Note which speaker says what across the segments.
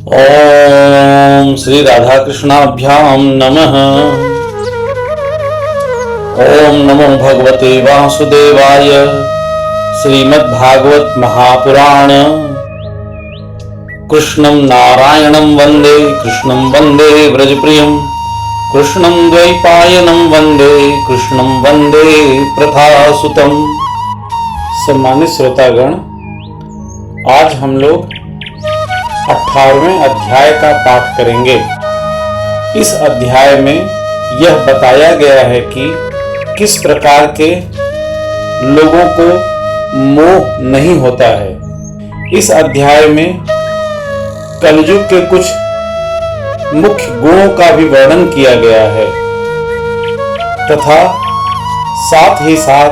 Speaker 1: ओम श्री राधा कृष्णाभ्याम नमः। ओम नमो भगवते वासुदेवाय। श्रीमद्भागवत महापुराण। कृष्णं नारायणं वंदे, कृष्णं वंदे व्रजप्रियं, कृष्णं द्वैपायनं वंदे, कृष्णं वंदे प्रथासुतं। सम्मानित श्रोतागण, आज हम लोग 18वें अध्याय का पाठ करेंगे। इस अध्याय में यह बताया गया है कि किस प्रकार के लोगों को मोह नहीं होता है। इस अध्याय में कलयुग के कुछ मुख्य गुणों का भी वर्णन किया गया है तथा साथ ही साथ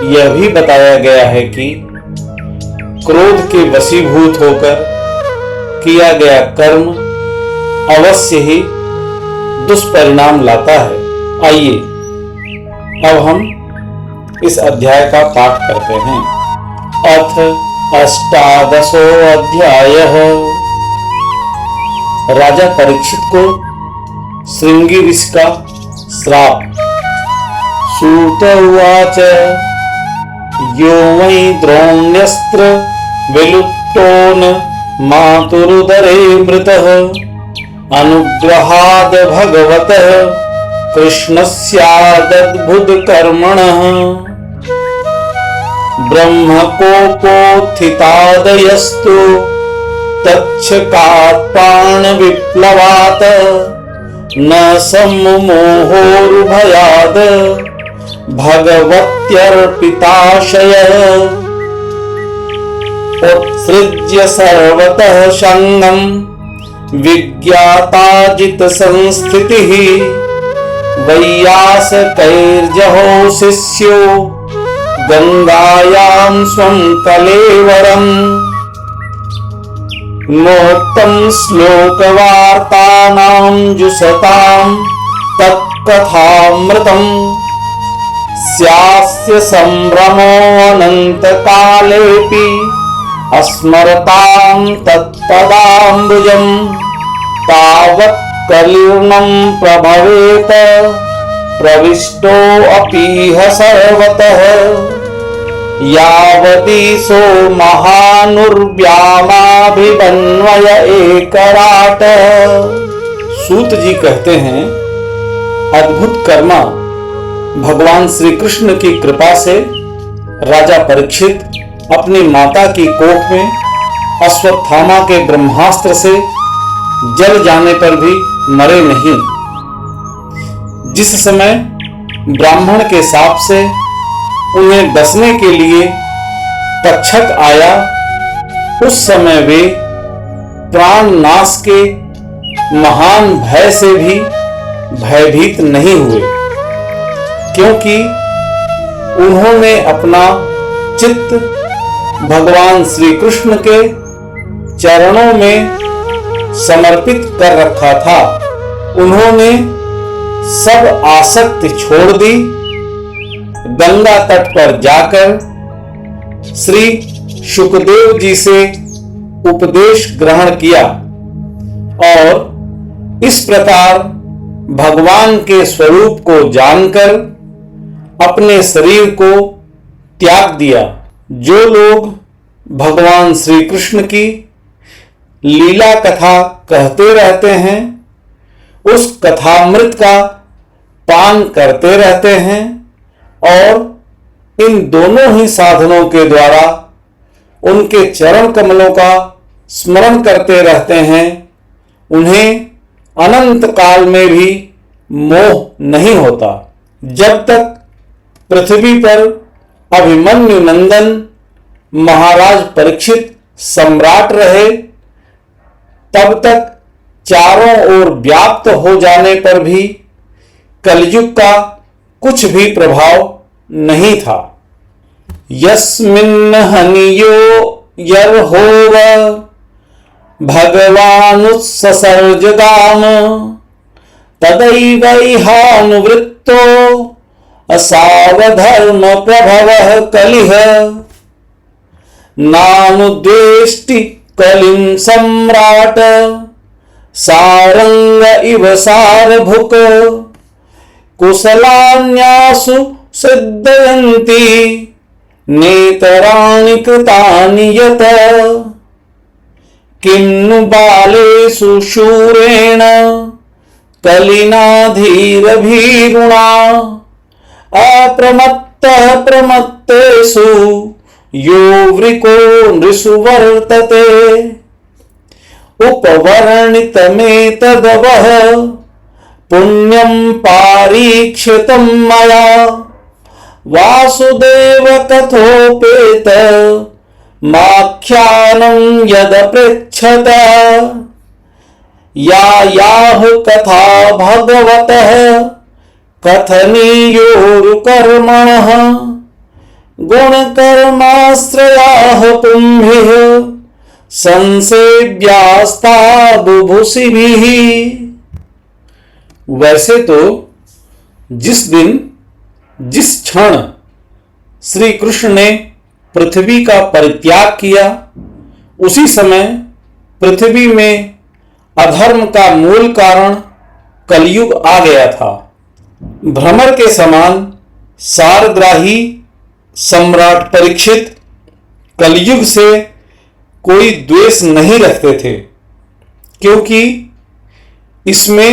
Speaker 1: यह भी बताया गया है कि क्रोध के वशीभूत होकर किया गया कर्म अवश्य ही दुष्परिणाम लाता है। आइए अब हम इस अध्याय का पाठ करते हैं। अथ 18वां अध्याय। राजा परीक्षित को श्रृंगी ऋषि का श्राप। सूत उवाच यो मयि द्रोण्यस्त्र विलुप्तोन मातुरुदरे मृतः अनुग्रहाद भगवतः कृष्णस्यादद्भुतकर्मणः ब्रह्मकोपोत्थितादयस्तु तच्छकात् प्राणविप्लवात् न सम्मोहोर्भयाद् भगवत्यर्पिताशयः उत्सृज्य सर्वतः संगम विज्ञाताजित संस्थितिः वैयासकैर्जहो शिष्यो गंगायां स्वं कलेवरम् नोक्तं श्लोकवार्तानां जुषतां तत्कथामृतम् स्यास्य संभ्रमो अनन्तकालेऽपि अस्मरतां तत्पदाम्बुजं तावत् कलीर्णं प्रभवेत प्रविष्टो अपीह सर्वतः यावतीशो महानुर्व्यामाभिबन्वय एकराट। सूत जी कहते हैं, अद्भुत कर्मा भगवान श्री कृष्ण की कृपा से राजा परीक्षित अपनी माता की कोख में अश्वत्थामा के ब्रह्मास्त्र से जल जाने पर भी मरे नहीं। जिस समय ब्राह्मण के शाप से उन्हें डसने के लिए तक्षक आया, उस समय वे प्राण नाश के महान भय से भी भयभीत नहीं हुए, क्योंकि उन्होंने अपना चित्त भगवान श्री कृष्ण के चरणों में समर्पित कर रखा था। उन्होंने सब आसक्ति छोड़ दी। गंगा तट पर जाकर श्री शुकदेव जी से उपदेश ग्रहण किया और इस प्रकार भगवान के स्वरूप को जानकर अपने शरीर को त्याग दिया। जो लोग भगवान श्री कृष्ण की लीला कथा कहते रहते हैं, उस कथामृत का पान करते रहते हैं और इन दोनों ही साधनों के द्वारा उनके चरण कमलों का स्मरण करते रहते हैं, उन्हें अनंत काल में भी मोह नहीं होता। जब तक पृथ्वी पर अभिमन्यु नंदन महाराज परीक्षित सम्राट रहे, तब तक चारों ओर व्याप्त हो जाने पर भी कलयुग का कुछ भी प्रभाव नहीं था। यस्मिन् हनियो यर्होव भगवानुत्ससर्जगाम तदैवैहानुवृत्तो असावधर्म प्रभवः कलिः नानुद्वेष्टि कलिं सम्राट सारंग इव सारभुक कुशलान्यासु सिद्धयन्ति नेतराणि कृतानि यत किं नु बालेषु शूरेण कलिना धीरभीरुणा अप्रमत्तः प्रमत्तेषु यो वृको नृषु वर्तते उपवर्णितमेतदवः पुण्यं पारीक्षितं मया वासुदेव कथोपेत माख्यानं यदपृच्छत यायाः कथा भगवतः कथनीयोरुकर्मणः गुणकर्माश्रयाः पुंभिः संसेव्यास्ता बुभुषिभिः। वैसे तो जिस दिन जिस क्षण श्री कृष्ण ने पृथ्वी का परित्याग किया उसी समय पृथ्वी में अधर्म का मूल कारण कलयुग आ गया था। भ्रमर के समान सारग्राही सम्राट परीक्षित कलयुग से कोई द्वेष नहीं रखते थे, क्योंकि इसमें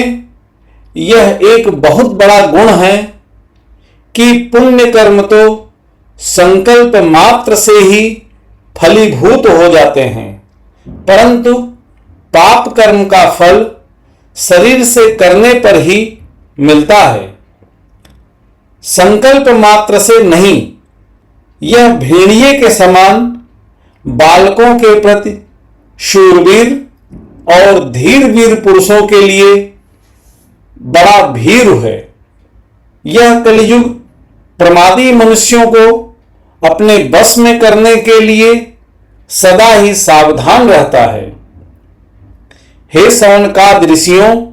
Speaker 1: यह एक बहुत बड़ा गुण है कि पुण्य कर्म तो संकल्प मात्र से ही फलीभूत हो जाते हैं, परंतु पाप कर्म का फल शरीर से करने पर ही मिलता है, संकल्प मात्र से नहीं। यह भेड़िए के समान बालकों के प्रति शूरवीर और धीरवीर पुरुषों के लिए बड़ा भीरु है। यह कलयुग प्रमादी मनुष्यों को अपने बस में करने के लिए सदा ही सावधान रहता है। हे सौनकादि ऋषियों,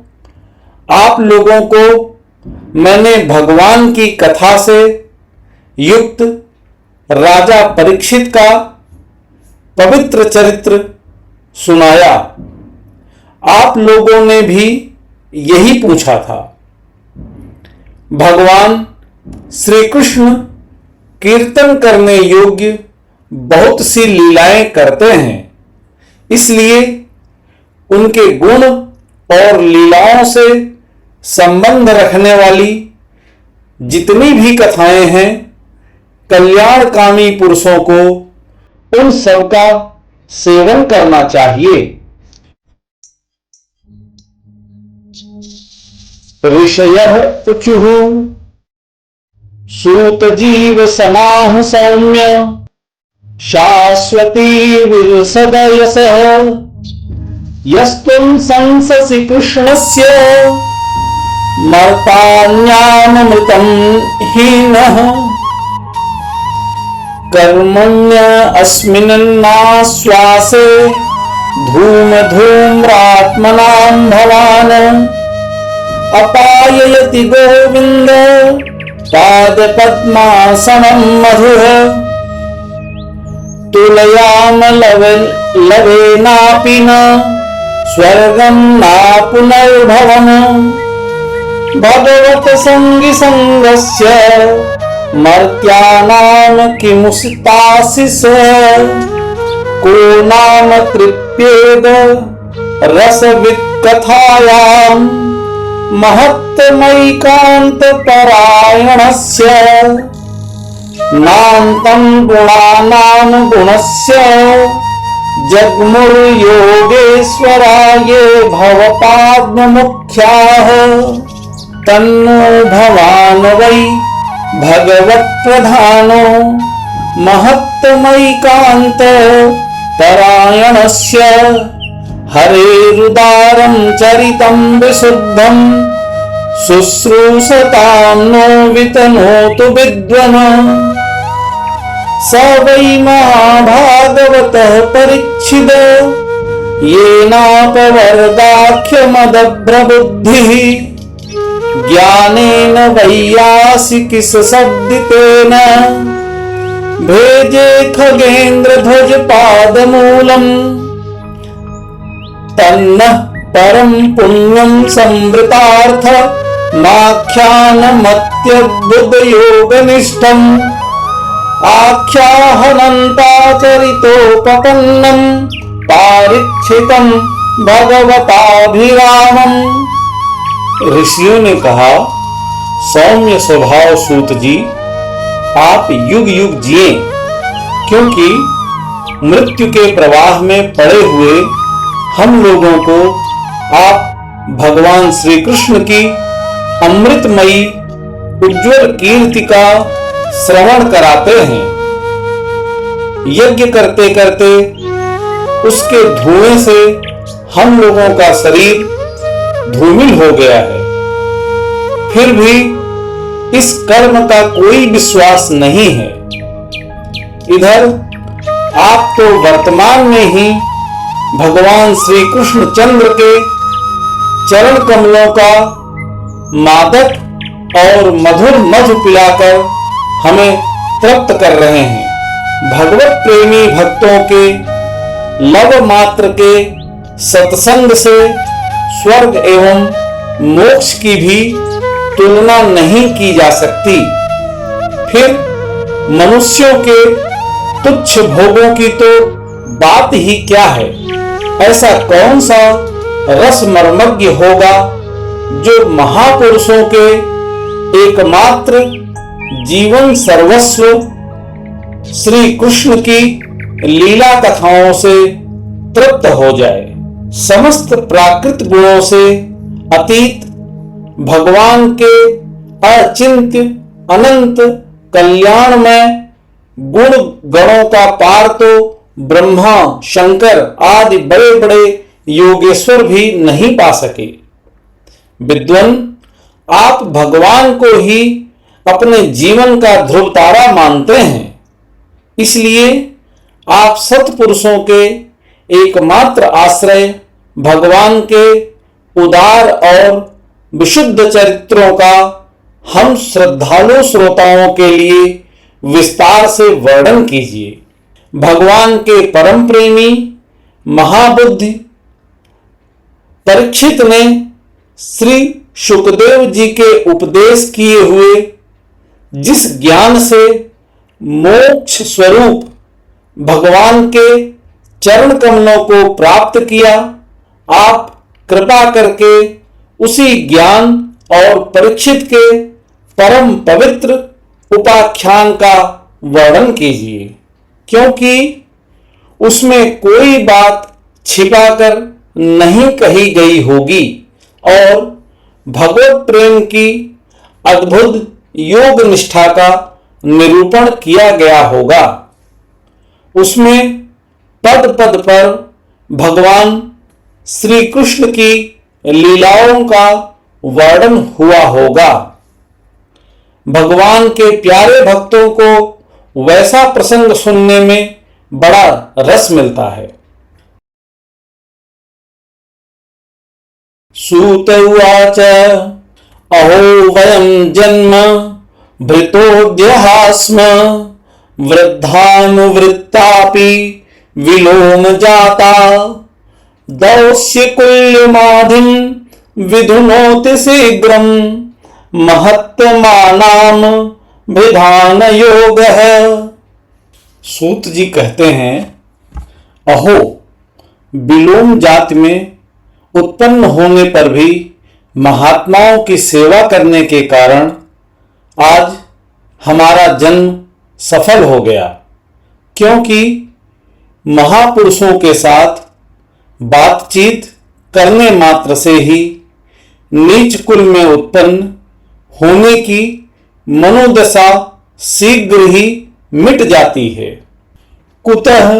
Speaker 1: आप लोगों को मैंने भगवान की कथा से युक्त राजा परीक्षित का पवित्र चरित्र सुनाया। आप लोगों ने भी यही पूछा था। भगवान श्री कृष्ण कीर्तन करने योग्य बहुत सी लीलाएं करते हैं, इसलिए उनके गुण और लीलाओं से संबंध रखने वाली जितनी भी कथाएं हैं, कल्याणकामी पुरुषों को उन सब का सेवन करना चाहिए। ऋषयः ऊचुः सूत जीव समाह सौम्य शाश्वती विरसदयसः यस्तुं संससि कृष्णस्य मर्तान्यामृतं हीनः कर्मण्य अस्मिन्नाश्वासे धूम धूम्रात्मनां भवान् अपाययति गोविंद पादपद्मासनं मधुः तुलयाम लवेनापि न स्वर्गं ना पुनर्भवम् भगवत संगी संगस्य मर्त्यानां किमुसितासिस को नाम तृप्येद रसवित्कथायां महत्तमैकान्तपरायणस्य नान्तं गुणानां गुणस्य जग्मुर्योगेश्वराये भवपाद्ममुख्याः तन्नो भवान् वै भगवत्प्रधानो महत्तमैकान्त परायणस्य हरेरुदारं चरितं विशुद्धं शुश्रूषतां नो वितनोतु विद्वन् स वै महाभागवतः परीक्षित येनापवर्गाख्यमदभ्रबुद्धिः ज्ञानेन वैयासिकिसशब्दितेन भेजे खगेन्द्र ध्वज पादमूलम् तन्नः परम पुण्यं संवृतार्थ माख्यानमत्यद्भुतयोगनिष्ठम् आख्याहनन्ताचरितोपपन्नं पारीक्षितं भगवताभिरामम्। ऋषियों ने कहा, सौम्य स्वभाव सूत जी, आप युग युग जिए, क्योंकि मृत्यु के प्रवाह में पड़े हुए हम लोगों को आप भगवान श्री कृष्ण की अमृतमयी उज्ज्वल कीर्ति का श्रवण कराते हैं। यज्ञ करते करते उसके धुएं से हम लोगों का शरीर धूमिल हो गया है, फिर भी इस कर्म का कोई विश्वास नहीं है। इधर आप तो वर्तमान में ही भगवान श्री कृष्ण चंद्र के चरण कमलों का मादक और मधुर मधु पिलाकर हमें तृप्त कर रहे हैं। भगवत प्रेमी भक्तों के लव मात्र के सत्संग से स्वर्ग एवं मोक्ष की भी तुलना नहीं की जा सकती। फिर मनुष्यों के तुच्छ भोगों की तो बात ही क्या है। ऐसा कौन सा रस मर्मज्ञ होगा जो महापुरुषों के एकमात्र जीवन सर्वस्व श्री कृष्ण की लीला कथाओं से तृप्त हो जाए। समस्त प्राकृत गुणों से अतीत भगवान के अचिंत्य अनंत कल्याणमय गुण गणों का पार तो ब्रह्मा शंकर आदि बड़े बड़े योगेश्वर भी नहीं पा सके। विद्वान, आप भगवान को ही अपने जीवन का ध्रुव तारा मानते हैं, इसलिए आप सत्पुरुषों के एकमात्र आश्रय भगवान के उदार और विशुद्ध चरित्रों का हम श्रद्धालु श्रोताओं के लिए विस्तार से वर्णन कीजिए। भगवान के परम प्रेमी महाबुद्धि परीक्षित ने श्री शुकदेव जी के उपदेश किए हुए जिस ज्ञान से मोक्ष स्वरूप भगवान के चरण कमलों को प्राप्त किया, आप कृपा करके उसी ज्ञान और परीक्षित के परम पवित्र उपाख्यान का वर्णन कीजिए, क्योंकि उसमें कोई बात छिपाकर नहीं कही गई होगी और भगवत प्रेम की अद्भुत योग निष्ठा का निरूपण किया गया होगा। उसमें पद पद पर भगवान श्री कृष्ण की लीलाओं का वर्णन हुआ होगा। भगवान के प्यारे भक्तों को वैसा प्रसंग सुनने में बड़ा रस मिलता है। सूत उवाच अहो वयं जन्म भृतोऽद्यः स्म वृद्धानुवृत्तापि विलोम जाता दौस्य कुल्यमाधिं विधुनोति शीघ्रं महत्तमानाम विधान योग है। सूत जी कहते हैं, अहो, विलोम जाति में उत्पन्न होने पर भी महात्माओं की सेवा करने के कारण आज हमारा जन्म सफल हो गया, क्योंकि महापुरुषों के साथ बातचीत करने मात्र से ही नीच कुल में उत्पन्न होने की मनोदशा शीघ्र ही मिट जाती है। कुतः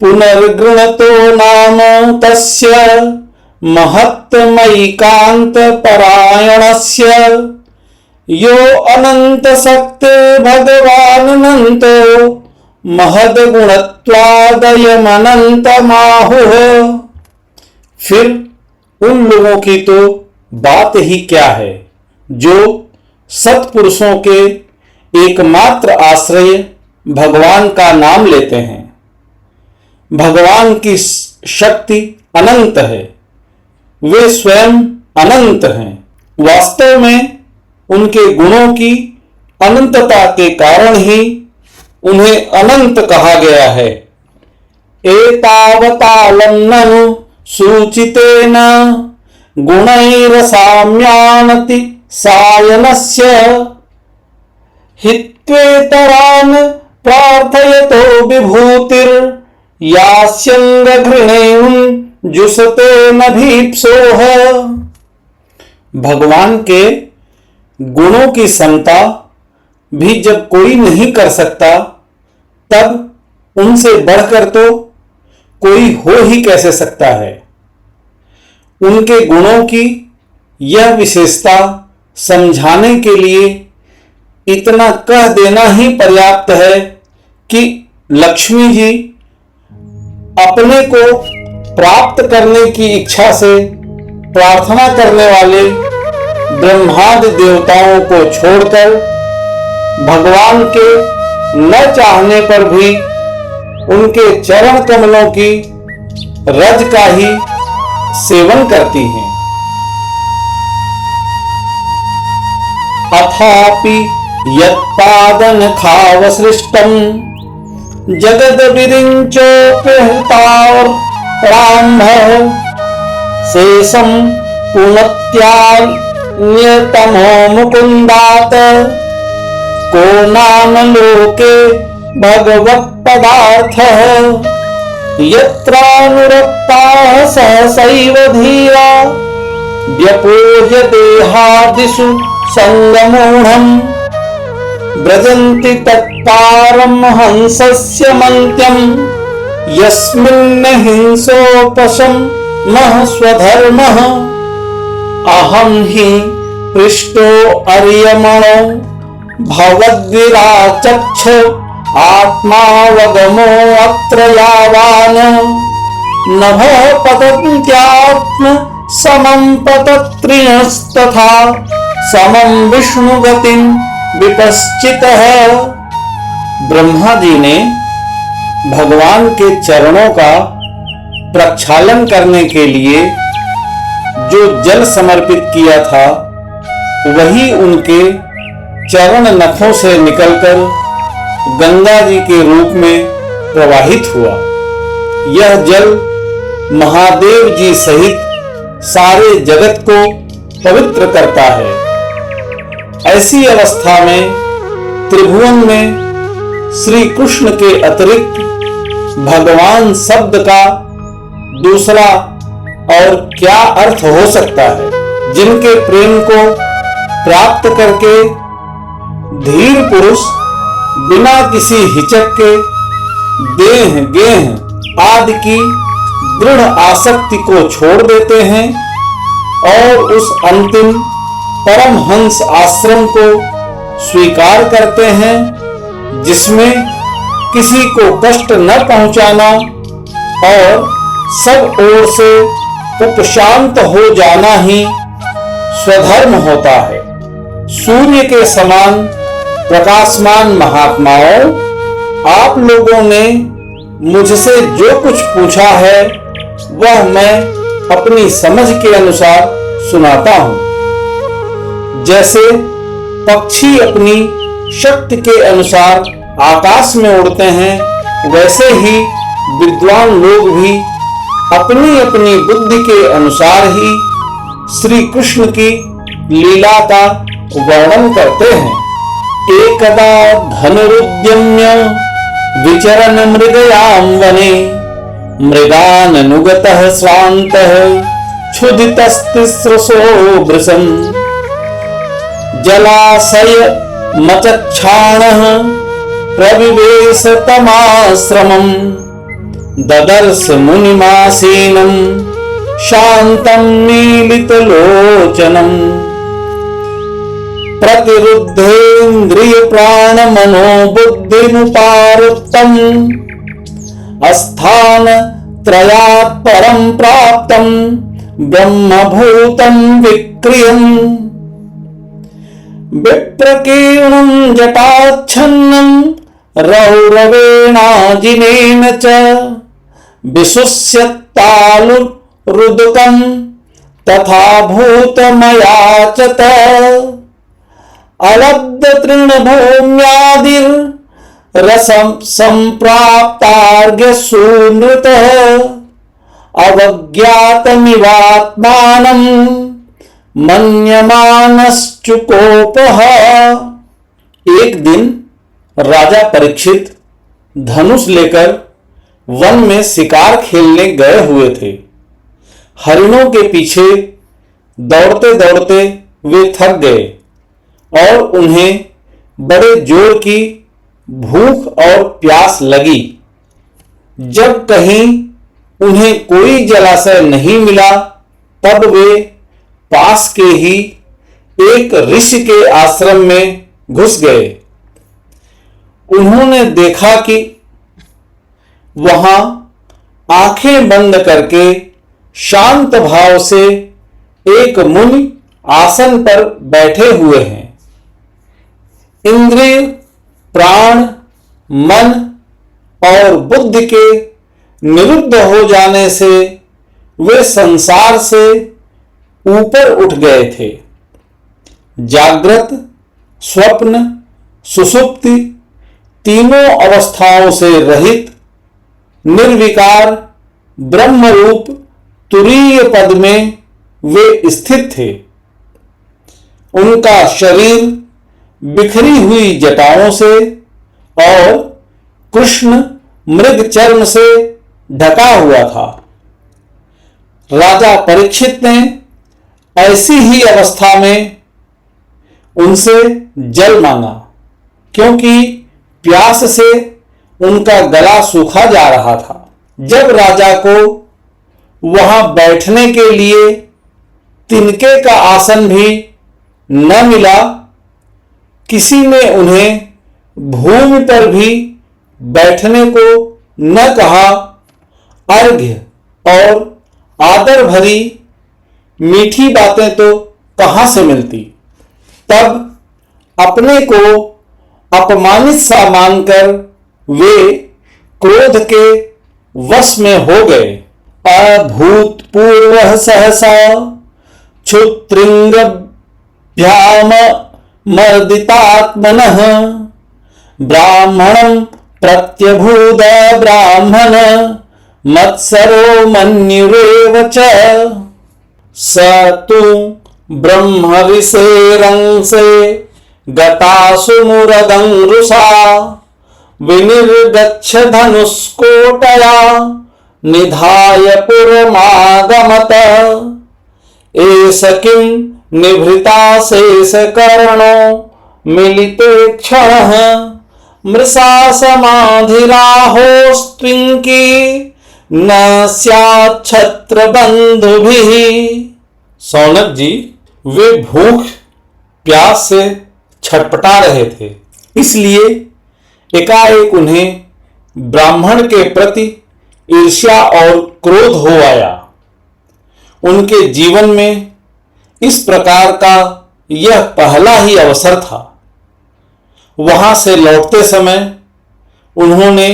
Speaker 1: पुनर्गृणतो नाम तस्य महत्तमैकांत परायणस्य यो अनंत शक्ति भगवान अनंतो महद गुणत्वादयमनंत माहुः। फिर उन लोगों की तो बात ही क्या है जो सत्पुरुषों के एकमात्र आश्रय भगवान का नाम लेते हैं। भगवान की शक्ति अनंत है, वे स्वयं अनंत हैं। वास्तव में उनके गुणों की अनंतता के कारण ही उन्हें अनंत कहा गया है। एतावतालं ननु सूचितेन गुणैरसाम्यानति सायनस्य हित्वेतरान् प्रार्थयतो विभूतिर् यास्यङ्गघृणेन जुषते नभीप्सोः। भगवान के गुणों की समता भी जब कोई नहीं कर सकता, तब उनसे बढ़कर तो कोई हो ही कैसे सकता है। उनके गुणों की यह विशेषता समझाने के लिए इतना कह देना ही पर्याप्त है कि लक्ष्मी जी अपने को प्राप्त करने की इच्छा से प्रार्थना करने वाले ब्रह्मादि देवताओं को छोड़कर भगवान के न चाहने पर भी उनके चरण कमलों की रज का ही सेवन करती हैं। अथापि यत्पादन खावसृष्टम जगद विरिंचोपहृतार प्रारंभ शेषम पुनत्यान्यतमो मुकुंदात को नाम लोके भगवत् पदार्थः यत्रानुरक्ताः सहसैव धीरा व्यपूज्य देहादिषु संगमूढम् व्रजन्ति तत्पारं हंसस्य मन्त्यम् यस्मिन् हिंसोपशमः स्वधर्मः अहं हि पृष्टो अर्यमणो भवद्विराचक्ष आत्मावगमो अत्र यावान नभः पतन्त्यात्म समं पतत्रिणस्तथा समं विष्णुगतिं विपश्चितः। ब्रह्मा जी ने भगवान के चरणों का प्रक्षालन करने के लिए जो जल समर्पित किया था, वही उनके चरण नखों से निकलकर गंगा जी के रूप में प्रवाहित हुआ। यह जल महादेव जी सहित सारे जगत को पवित्र करता है। ऐसी अवस्था में त्रिभुवन में श्री कृष्ण के अतिरिक्त भगवान शब्द का दूसरा और क्या अर्थ हो सकता है। जिनके प्रेम को प्राप्त करके धीर पुरुष बिना किसी हिचक के देह गेह आदि की दृढ़ आसक्ति को छोड़ देते हैं और उस अंतिम परमहंस आश्रम को स्वीकार करते हैं, जिसमें किसी को कष्ट न पहुंचाना और सब ओर से उपशांत हो जाना ही स्वधर्म होता है। सूर्य के समान प्रकाशमान महात्माओं, आप लोगों ने मुझसे जो कुछ पूछा है वह मैं अपनी समझ के अनुसार सुनाता हूं। जैसे पक्षी अपनी शक्ति के अनुसार आकाश में उड़ते हैं, वैसे ही विद्वान लोग भी अपनी अपनी बुद्धि के अनुसार ही श्री कृष्ण की लीला का वर्णन करते हैं। एकदा धनुरुद्यम्य विचरन् मृगयां वने मृगाननुगतः स्वान्तः क्षुधितस्तिस्रसो वृषम् जलाशय मचक्षाणः प्रविवेश तमाश्रमम् ददर्श मुनिमासीनं शान्तं मीलितलोचनम् प्रतिरुद्धेन्द्रिय प्राण मनो बुद्धिमुपारुत्तम् अस्थान त्रयात् परं प्राप्तं ब्रह्मभूतं विक्रियम् विप्रकीर्णं जटाच्छन्नं रौरवेणाजिनेन च विशुष्यत्तालुरुदकं तथा भूतमया च अलब्ध तृणभूम्यादिर रसं संप्राप्तार्घ्य सुनृत अवज्ञातमिवात्मानं मन्यमानश्चुकोपः। एक दिन राजा परीक्षित धनुष लेकर वन में शिकार खेलने गए हुए थे। हरिणों के पीछे दौड़ते दौड़ते वे थक गए और उन्हें बड़े जोर की भूख और प्यास लगी। जब कहीं उन्हें कोई जलाशय नहीं मिला तब वे पास के ही एक ऋषि के आश्रम में घुस गए। उन्होंने देखा कि वहां आंखें बंद करके शांत भाव से एक मुनि आसन पर बैठे हुए हैं। इंद्रिय, प्राण, मन और बुद्धि के निरुद्ध हो जाने से वे संसार से ऊपर उठ गए थे। जागृत, स्वप्न, सुषुप्ति तीनों अवस्थाओं से रहित निर्विकार ब्रह्म रूप तुरीय पद में वे स्थित थे। उनका शरीर बिखरी हुई जटाओं से और कृष्ण मृग चर्म से ढका हुआ था। राजा परीक्षित ने ऐसी ही अवस्था में उनसे जल मांगा, क्योंकि प्यास से उनका गला सूखा जा रहा था। जब राजा को वहां बैठने के लिए तिनके का आसन भी न मिला, किसी ने उन्हें भूमि पर भी बैठने को न कहा, अर्घ्य और आदर भरी मीठी बातें तो कहां से मिलती। तब अपने को अपमानित सा मानकर वे क्रोध के वश में हो गए। अभूतपूर्व सहसा क्षुत्रिंगभ्याम मर्दितात्मनः ब्राह्मणं प्रत्यभूत ब्राह्मण मत्सरो मन्युरेव च स तु ब्रह्मऋषेरंसे गतासु मुरदंरुषा विनिर्गच्छ धनुष्कोटया निधाय पुरमागमत एष किं निभृताशेषकर्णो मिलिते क्षणः मृषा समाधिराहोस्त्विंकी न स्यात् छत्रबंधुभिः। सौनक जी, वे भूख प्यास से छटपटा रहे थे, इसलिए एकाएक उन्हें ब्राह्मण के प्रति ईर्ष्या और क्रोध हो आया। उनके जीवन में इस प्रकार का यह पहला ही अवसर था। वहां से लौटते समय उन्होंने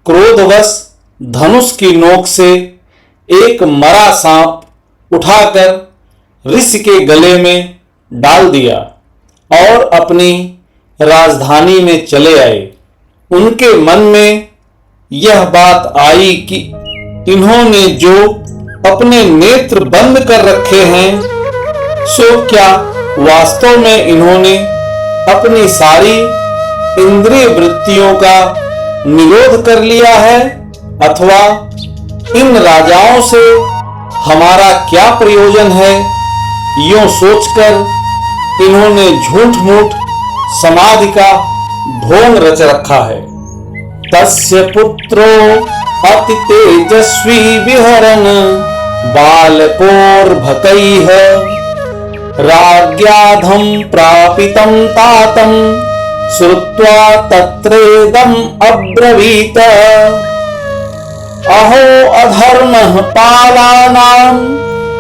Speaker 1: क्रोधवश धनुष की नोक से एक मरा सांप उठाकर ऋषि के गले में डाल दिया और अपनी राजधानी में चले आए। उनके मन में यह बात आई कि इन्होंने जो अपने नेत्र बंद कर रखे हैं, सो क्या वास्तव में इन्होंने अपनी सारी इंद्रिय वृत्तियों का निरोध कर लिया है, अथवा इन राजाओं से हमारा क्या प्रयोजन है। यूं सोचकर इन्होंने झूठ मूठ समाधि का ढोंग रच रखा है। तस्य पुत्रो अति तेजस्वी विहरन् बालकोर्भकैः राज्ञाधं प्रापितं तातं श्रुत्वा तत्रेदम् अब्रवीत अहो अधर्मः पालानां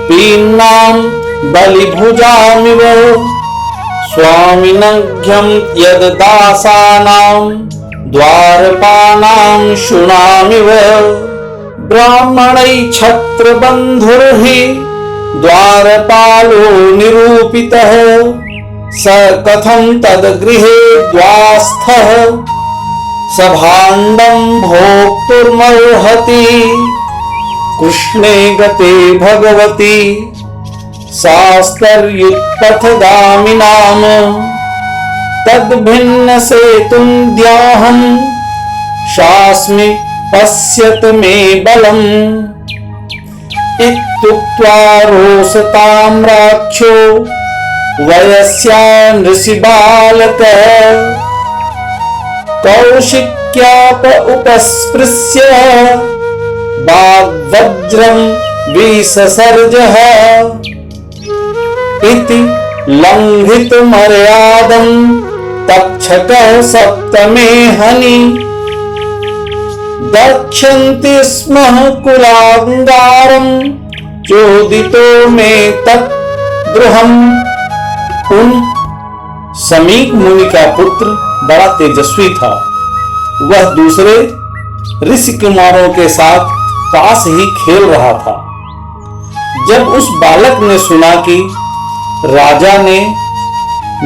Speaker 1: पीन्नां बलिभुजामिव स्वामिनघ्यं यद्दासानां द्वारपानां शुनामिव ब्राह्मणै छत्रबन्धुर्हि द्वारपालो निरूपितः स कथं तद्गृहे द्वास्थः सभाण्डं भोक्तुमर्हति कृष्णे गते भगवती शास्त्रयुत्पथगामिनाम् तद्भिन्न सेतुं द्याहं शास्मि पश्यत मे बलम् इत्युक्त्वा रोषताम्राक्षो वयस्या नृषिबालकः कौशिक्याप उपस्पृश्य वाग्वज्रं विससर्जः इति लङ्घितमर्यादं तक्षकः सप्तमे हनि दक्षन्ति स्म कुलाङ्गारं चोदितो मे तद्द्रुहम्। उन समीक मुनि का पुत्र बड़ा तेजस्वी था। वह दूसरे ऋषि कुमारों के साथ पास ही खेल रहा था। जब उस बालक ने सुना कि राजा ने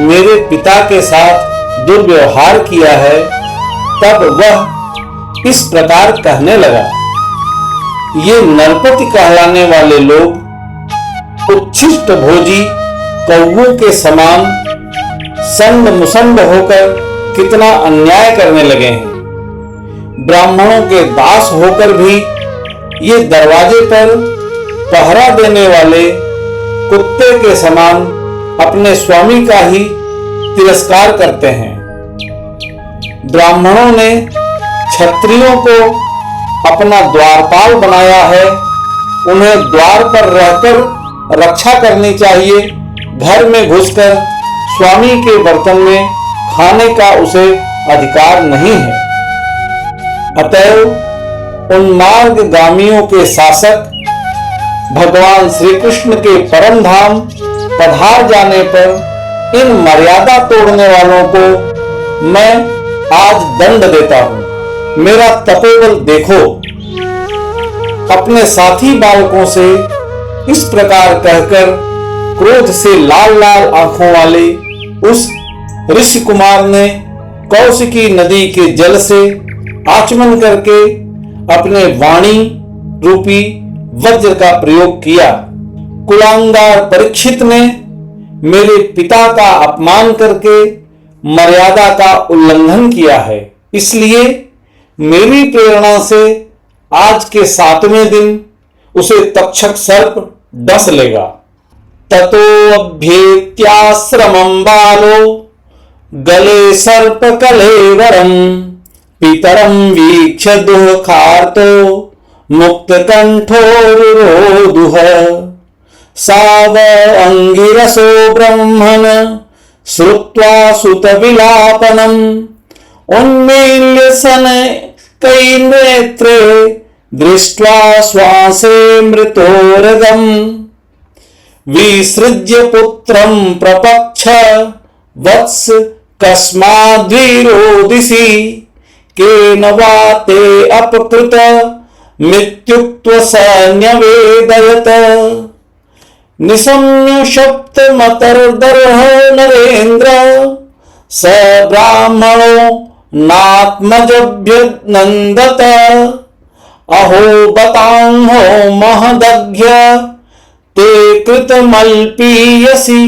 Speaker 1: मेरे पिता के साथ दुर्व्यवहार किया है, तब वह इस प्रकार कहने लगा, ये नरपति कहलाने वाले लोग उच्छिष्ट भोजी कौओं के समान संड मुसंड होकर कितना अन्याय करने लगे हैं। ब्राह्मणों के दास होकर भी ये दरवाजे पर पहरा देने वाले कुत्ते के समान अपने स्वामी का ही तिरस्कार करते हैं। ब्राह्मणों ने क्षत्रियों को अपना द्वारपाल बनाया है। उन्हें द्वार पर रहकर रक्षा करनी चाहिए। घर में घुसकर स्वामी के बर्तन में खाने का उसे अधिकार नहीं है। अतएव उन्मार्गगामियों के शासक भगवान श्री कृष्ण के परम धाम पधार जाने पर इन मर्यादा तोड़ने वालों को मैं आज दंड देता हूं। मेरा तपोबल देखो। अपने साथी बालकों से इस प्रकार कहकर क्रोध से लाल लाल आंखों वाले उस ऋषि कुमार ने कौशिकी नदी के जल से आचमन करके अपने वाणी रूपी वज्र का प्रयोग किया। कुलांगार परीक्षित ने मेरे पिता का अपमान करके मर्यादा का उल्लंघन किया है, इसलिए मेरी प्रेरणा से आज के 7वें दिन उसे तक्षक सर्प डस लेगा। ततो अभ्येत्याश्रमं बालो गले सर्प कलेवरम पितरं वीक्ष्य दुःखार्तो मुक्त कंठोरुरोधुः साव अंगिरसो ब्रह्मन् श्रुत्वा सुत विलापनम् उन्मील्य शनकैर्नेत्रे दृष्ट्वा श्वासे मृतोरगम् विसृज्य पुत्रं प्रपच्छ वत्स कस्माद्विरोदिषि केन वा ते अपकृत मृत्युक्त्व स न्यवेदयत निशम्य सप्तमतर्दर्ह नरेन्द्र स ब्राह्मणो नात्मजभ्यनन्दत अहो बतांहो महदघ्य ते कृतमल्पीयसि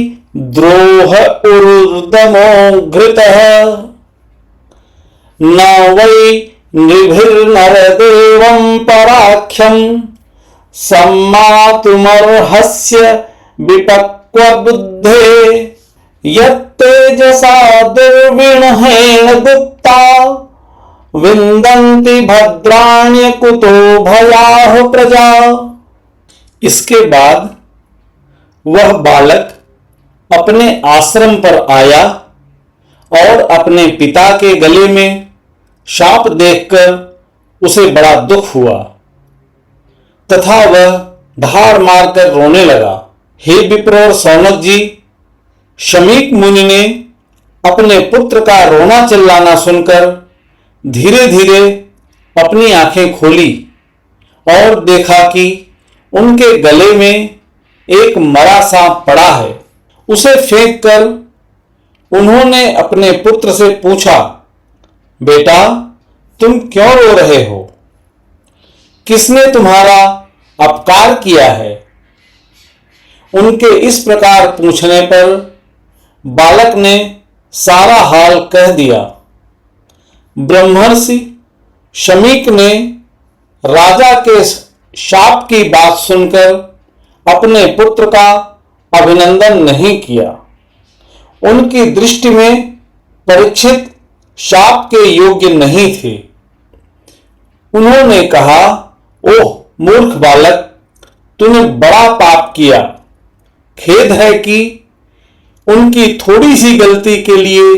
Speaker 1: द्रोह ऊर्ध्वमो घृतः न वै नृभिर्नरदेवं पराख्यं सम्मातुमर्हस्य विपक्वबुद्धे यत्तेजसा दुर्विणहेन गुप्ता विन्दन्ति भद्राण्य कुतो भयाः प्रजा। इसके बाद वह बालक अपने आश्रम पर आया और अपने पिता के गले में शाप देखकर उसे बड़ा दुख हुआ तथा वह धार मारकर रोने लगा। हे विप्र और सौनक जी, शमीक मुनि ने अपने पुत्र का रोना चिल्लाना सुनकर धीरे धीरे अपनी आंखें खोली और देखा कि उनके गले में एक मरा सांप पड़ा है। उसे फेंक कर उन्होंने अपने पुत्र से पूछा, बेटा तुम क्यों रो रहे हो? किसने तुम्हारा अपकार किया है? उनके इस प्रकार पूछने पर बालक ने सारा हाल कह दिया। ब्रह्मर्षि शमीक ने राजा के शाप की बात सुनकर अपने पुत्र का अभिनंदन नहीं किया। उनकी दृष्टि में परीक्षित शाप के योग्य नहीं थे। उन्होंने कहा, ओह मूर्ख बालक, तूने बड़ा पाप किया। खेद है कि उनकी थोड़ी सी गलती के लिए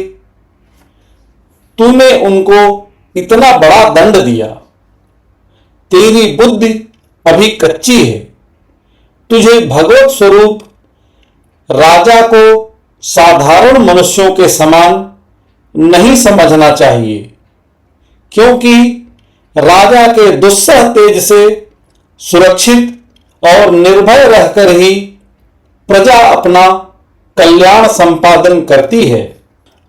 Speaker 1: तूने उनको इतना बड़ा दंड दिया। तेरी बुद्धि अभी कच्ची है। तुझे भगवत स्वरूप राजा को साधारण मनुष्यों के समान नहीं समझना चाहिए, क्योंकि राजा के दुस्सह तेज से सुरक्षित और निर्भय रहकर ही प्रजा अपना कल्याण संपादन करती है।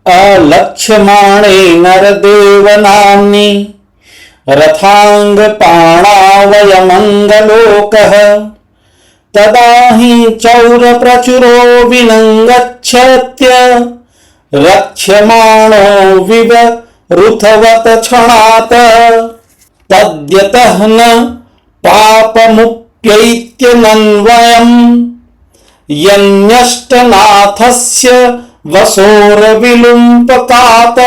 Speaker 1: अलक्ष्यमाणे नरदेव नाम्नि रथांग पाणावयमंगलोकः तदा हि चौर प्रचुरो विनङ्गच्छत्य रक्ष्यमाणो विवरुथवत क्षणात् तद्यतः न पापमुप्यैत्यनन्वयम् यन्यष्टनाथस्य वसोरविलुम्पकात्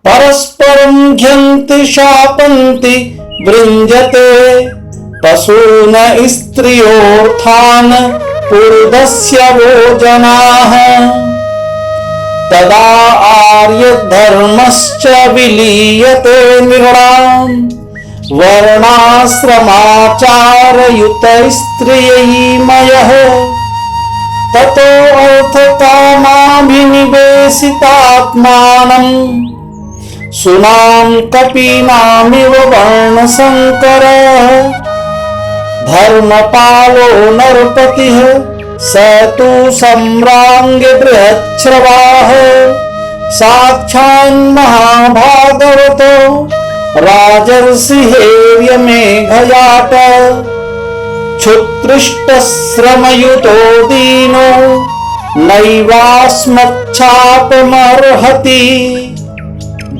Speaker 1: परस्परं घ्यन्ति शापन्ति वृञ्जते पशून स्त्रियोऽर्थान् पुरुषस्य वो जनाः तदा आर्यधर्मश्च विलीयते निर्णाम् वर्णाश्रमाचारयुत स्त्रियैमयः ततो अर्थकामाभिनिवेशितात्मानम् सुनाम कपीनामिव वर्णशङ्करः धर्मपालो नरपतिः स तु सम्राङ्गे बृहच्छ्रवाः साक्षान् महाभागवतो राजर्षिहेर्यमेघयाट क्षुत्रिष्टश्रमयुतो दीनो नैवास्मच्छापमर्हति।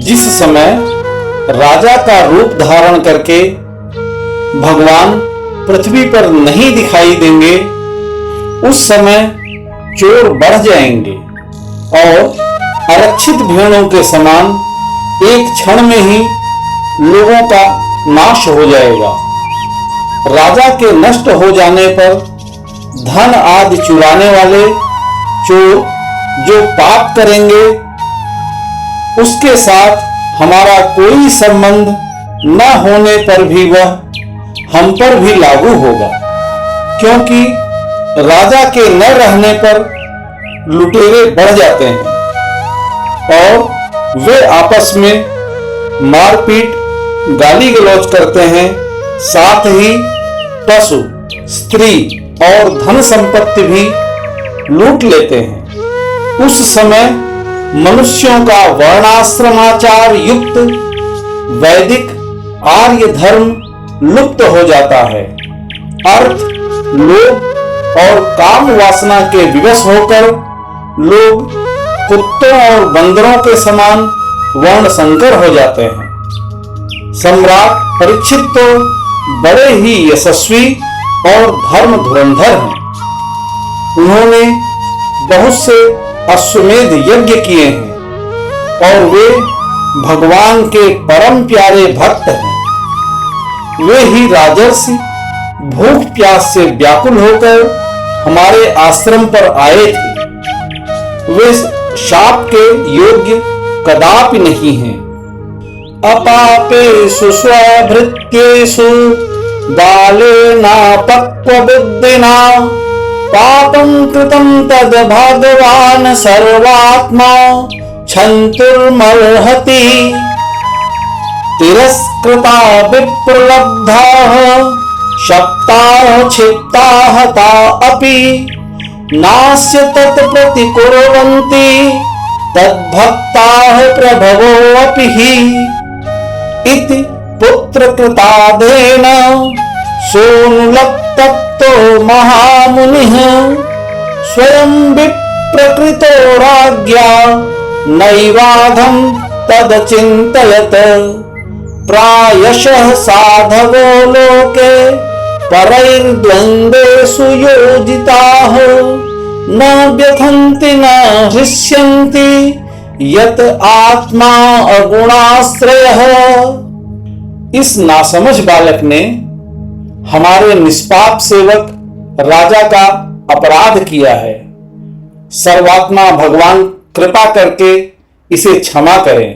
Speaker 1: जिस समय राजा का रूप धारण करके भगवान पृथ्वी पर नहीं दिखाई देंगे, उस समय चोर बढ़ जाएंगे और आरक्षित भेड़ों के समान एक क्षण में ही लोगों का नाश हो जाएगा। राजा के नष्ट हो जाने पर धन आदि चुराने वाले चोर जो पाप करेंगे, उसके साथ हमारा कोई संबंध न होने पर भी वह हम पर भी लागू होगा, क्योंकि राजा के न रहने पर लुटेरे बढ़ जाते हैं और वे आपस में मारपीट गाली गलौज करते हैं, साथ ही पशु, स्त्री और धन संपत्ति भी लूट लेते हैं। उस समय मनुष्यों का वर्णाश्रमाचार युक्त वैदिक आर्य धर्म लुप्त हो जाता है। अर्थ, लोभ और काम वासना के विवश होकर लोग कुत्तों और बंदरों के समान वर्ण संकर हो जाते हैं। सम्राट परीक्षित तो बड़े ही यशस्वी और धर्म धुरंधर हैं। उन्होंने बहुत से अश्वमेध यज्ञ किए हैं और वे भगवान के परम प्यारे भक्त हैं। वे ही राजर्षि भूख प्यास से व्याकुल होकर हमारे आश्रम पर आए थे। वे शाप के योग्य कदापि नहीं हैं। अपापेषु स्वभृत्येषु बालेनापक्वबुद्धिना पापं कृतं तद् भगवान् सर्वात्मा क्षन्तुर्मर्हति। तिरस्कृता विप्रलब्धाः शक्ताः क्षिप्ताः ता अपि नास्य तत्प्रतिकुर्वन्ति तद्भक्ताः प्रभवोऽपि हि इति पुत्रकृतादेन सोऽनुलप्तप्तो महामुनिः स्वयं विप्रकृतो राज्ञा नैवाधं तदचिन्तयत् प्रायशः साधवो लोके परैर्द्वन्द्वेषु योजिताः न व्यथन्ति न हृष्यन्ति यत आत्मा अगुणाश्रयः। इस नासमझ बालक ने हमारे निष्पाप सेवक राजा का अपराध किया है। सर्वात्मा भगवान कृपा करके इसे क्षमा करें।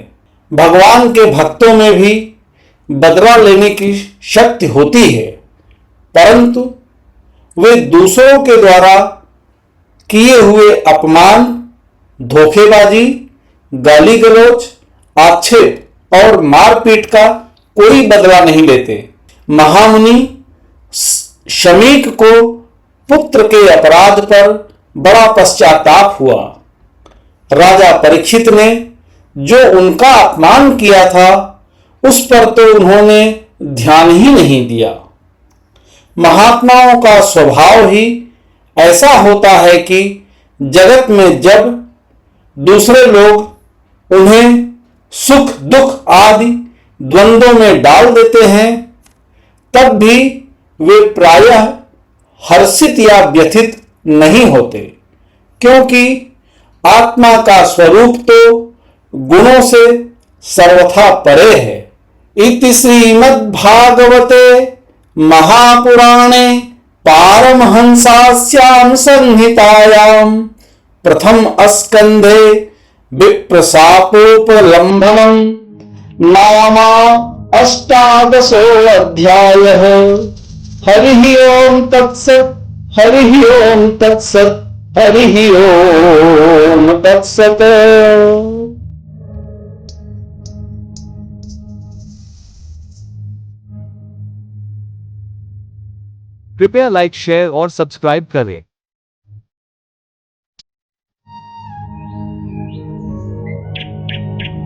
Speaker 1: भगवान के भक्तों में भी बदला लेने की शक्ति होती है, परंतु वे दूसरों के द्वारा किए हुए अपमान, धोखेबाजी, गाली गलौज, आक्षेप और मारपीट का कोई बदला नहीं लेते। महामुनि शमीक को पुत्र के अपराध पर बड़ा पश्चाताप हुआ। राजा परीक्षित ने जो उनका अपमान किया था उस पर तो उन्होंने ध्यान ही नहीं दिया। महात्माओं का स्वभाव ही ऐसा होता है कि जगत में जब दूसरे लोग उन्हें सुख दुख आदि द्वंद्वों में डाल देते हैं, तब भी वे प्रायः हर्षित या व्यथित नहीं होते, क्योंकि आत्मा का स्वरूप तो गुणों से सर्वथा परे है। इति श्रीमद्भागवते महापुराणे पारमहंस्यां संहितायां प्रथम स्कंधे विप्रशापोपलम्भनम् नाम अष्टादशोऽध्यायः। हरिः ओम तत्सत्, हरिः ओम तत्सत्, हरिः ओम तत्सत्।
Speaker 2: कृपया लाइक, शेयर और सब्सक्राइब करें।